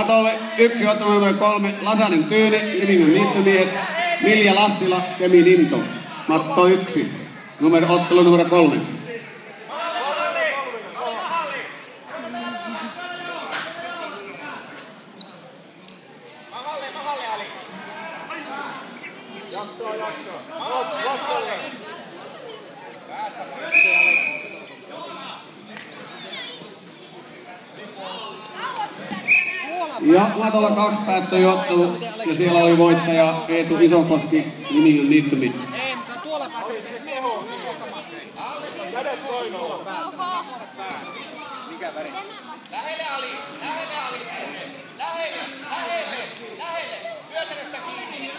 Matolle 1 ottelu numero 3, Lasanen Tyyni, Limingan niittymiehet, Milja Lassila, Kemi Ninto. Matto 1, ottelu numero 3. Ja Matolla 2 päättyi ottelu ja siellä oli voittaja Eetu Isokoski, Limingan niittymi. Ei, mutta tuolla pääsee mehoon matsi. Kädet toinolla. Mikä väri? Lähelle Ali, lähelle Ali. Lähelle. Hyökäröstä kiinni.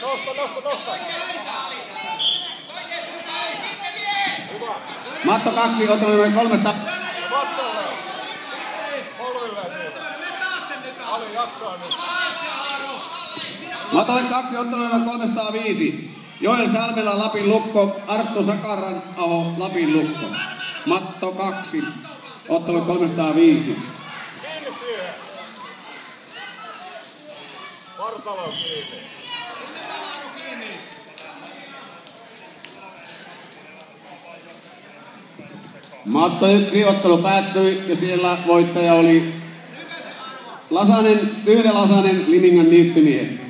Nosta. Matto 2, ottelu numero 3. Vatsalle. Polvilleen siitä. Ali jaksaa nyt. Matolle 2, ottelu numero 305. Joel Salmela, Lapin Lukko, Arttu Sakaran-aho, Lapin Lukko. Matto 2, ottelu 305. Kiinni siihen. Vartalo kiinni. Matto 1, ottelu päättyi ja siellä voittaja oli Lasanen, Lasanen, Limingan niittymiehet.